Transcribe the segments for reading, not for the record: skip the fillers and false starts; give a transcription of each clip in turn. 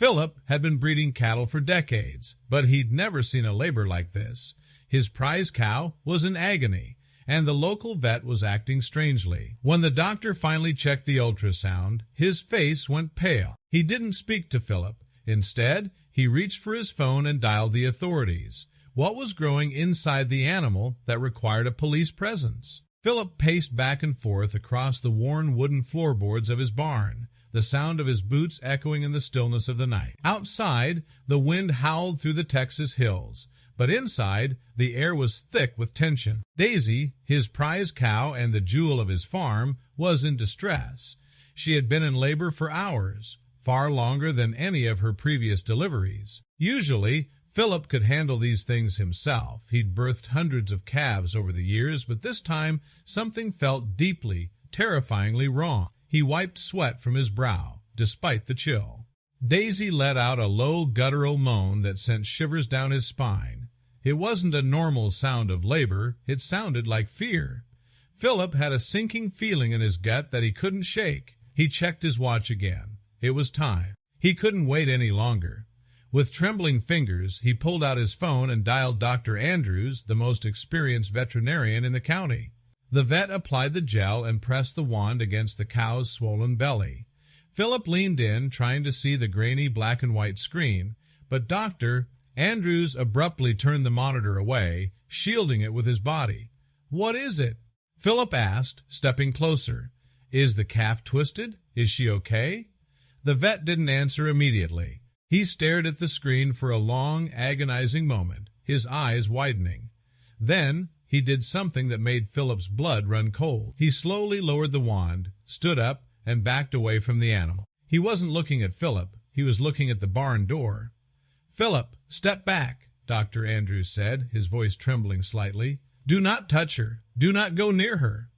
Philip had been breeding cattle for decades, but he'd never seen a labor like this. His prize cow was in agony, and the local vet was acting strangely. When the doctor finally checked the ultrasound, his face went pale. He didn't speak to Philip. Instead, he reached for his phone and dialed the authorities. What was growing inside the animal that required a police presence? Philip paced back and forth across the worn wooden floorboards of his barn, the sound of his boots echoing in the stillness of the night. Outside, the wind howled through the Texas hills, but inside, the air was thick with tension. Daisy, his prize cow and the jewel of his farm, was in distress. She had been in labor for hours, far longer than any of her previous deliveries. Usually, Philip could handle these things himself. He'd birthed hundreds of calves over the years, but this time something felt deeply, terrifyingly wrong. He wiped sweat from his brow, despite the chill. Daisy let out a low, guttural moan that sent shivers down his spine. It wasn't a normal sound of labor. It sounded like fear. Philip had a sinking feeling in his gut that he couldn't shake. He checked his watch again. It was time. He couldn't wait any longer. With trembling fingers, he pulled out his phone and dialed Dr. Andrews, the most experienced veterinarian in the county. The vet applied the gel and pressed the wand against the cow's swollen belly. Philip leaned in, trying to see the grainy black and white screen, but Dr. Andrews abruptly turned the monitor away, shielding it with his body. "What is it?" Philip asked, stepping closer. "Is the calf twisted? Is she okay?" The vet didn't answer immediately. He stared at the screen for a long, agonizing moment, his eyes widening. Then he did something that made Philip's blood run cold. He slowly lowered the wand, stood up, and backed away from the animal. He wasn't looking at Philip. He was looking at the barn door. "Philip, step back," Dr. Andrews said, his voice trembling slightly. "Do not touch her. Do not go near her."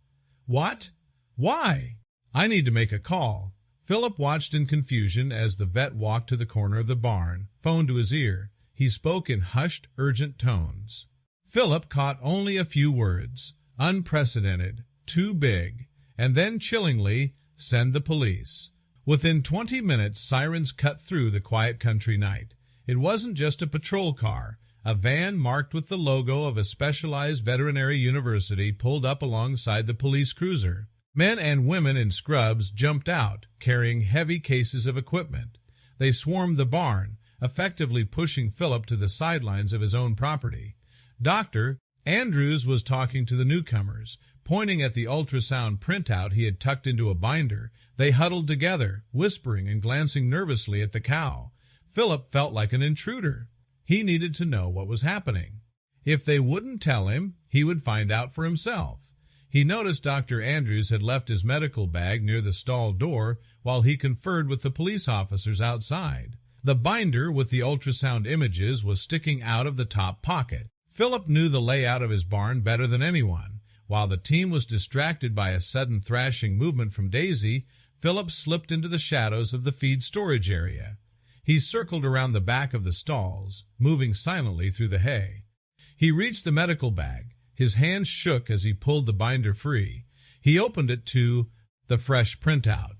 "What? Why?" "I need to make a call." Philip watched in confusion as the vet walked to the corner of the barn, phone to his ear. He spoke in hushed, urgent tones. Philip caught only a few words. Unprecedented, too big, and then chillingly, "Send the police." Within 20 minutes, sirens cut through the quiet country night. It wasn't just a patrol car. A van marked with the logo of a specialized veterinary university pulled up alongside the police cruiser. Men and women in scrubs jumped out, carrying heavy cases of equipment. They swarmed the barn, effectively pushing Philip to the sidelines of his own property. Dr. Andrews was talking to the newcomers, pointing at the ultrasound printout he had tucked into a binder. They huddled together, whispering and glancing nervously at the cow. Philip felt like an intruder. He needed to know what was happening. If they wouldn't tell him, he would find out for himself. He noticed Dr. Andrews had left his medical bag near the stall door while he conferred with the police officers outside. The binder with the ultrasound images was sticking out of the top pocket. Philip knew the layout of his barn better than anyone. While the team was distracted by a sudden thrashing movement from Daisy, Philip slipped into the shadows of the feed storage area. He circled around the back of the stalls, moving silently through the hay. He reached the medical bag. His hands shook as he pulled the binder free. He opened it to the fresh printout.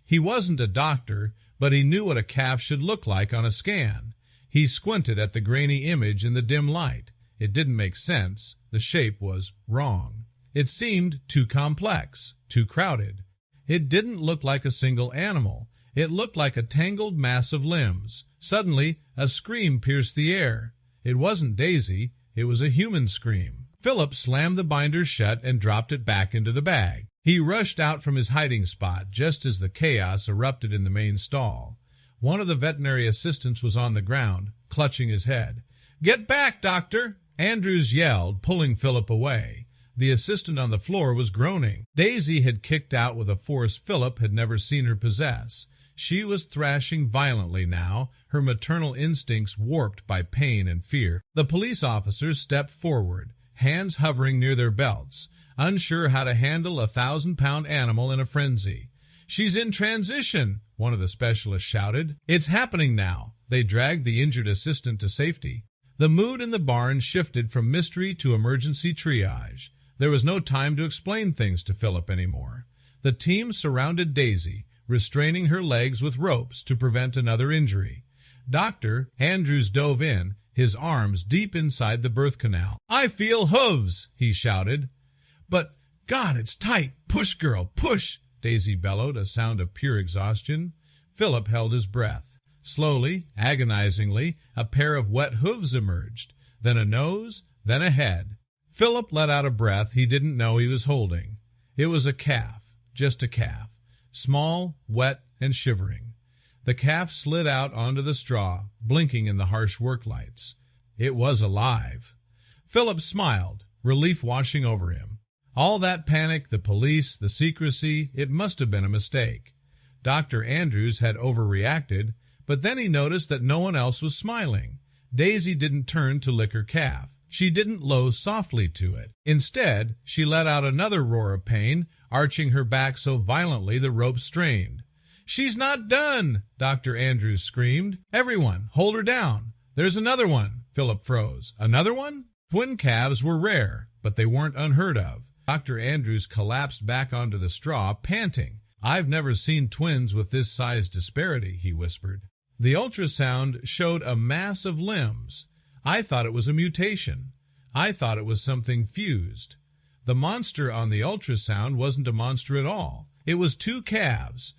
He wasn't a doctor, but he knew what a calf should look like on a scan. He squinted at the grainy image in the dim light. It didn't make sense. The shape was wrong. It seemed too complex, too crowded. It didn't look like a single animal. It looked like a tangled mass of limbs. Suddenly, a scream pierced the air. It wasn't Daisy. It was a human scream. Philip slammed the binder shut and dropped it back into the bag. He rushed out from his hiding spot just as the chaos erupted in the main stall. One of the veterinary assistants was on the ground, clutching his head. "Get back, doctor!" Andrews yelled, pulling Philip away. The assistant on the floor was groaning. Daisy had kicked out with a force Philip had never seen her possess. She was thrashing violently now, her maternal instincts warped by pain and fear. The police officers stepped forward, hands hovering near their belts, unsure how to handle a 1,000-pound animal in a frenzy. "She's in transition," one of the specialists shouted. "It's happening now." They dragged the injured assistant to safety. The mood in the barn shifted from mystery to emergency triage. There was no time to explain things to Philip anymore. The team surrounded Daisy, restraining her legs with ropes to prevent another injury. Dr. Andrews dove in, his arms deep inside the birth canal. "I feel hooves," he shouted. "But, God, it's tight. Push, girl, push," Daisy bellowed, a sound of pure exhaustion. Philip held his breath. Slowly, agonizingly, a pair of wet hooves emerged, then a nose, then a head. Philip let out a breath he didn't know he was holding. It was a calf, just a calf, small, wet, and shivering. The calf slid out onto the straw, blinking in the harsh work lights. It was alive. Philip smiled, relief washing over him. All that panic, the police, the secrecy, it must have been a mistake. Dr. Andrews had overreacted, but then he noticed that no one else was smiling. Daisy didn't turn to lick her calf. She didn't low softly to it. Instead, she let out another roar of pain, arching her back so violently the rope strained. "She's not done!" Dr. Andrews screamed. "Everyone, hold her down. There's another one." Philip froze. Another one? Twin calves were rare, but they weren't unheard of. Dr. Andrews collapsed back onto the straw, panting. "I've never seen twins with this size disparity," he whispered. The ultrasound showed a mass of limbs. I thought it was a mutation. I thought it was something fused. The monster on the ultrasound wasn't a monster at all. It was two calves,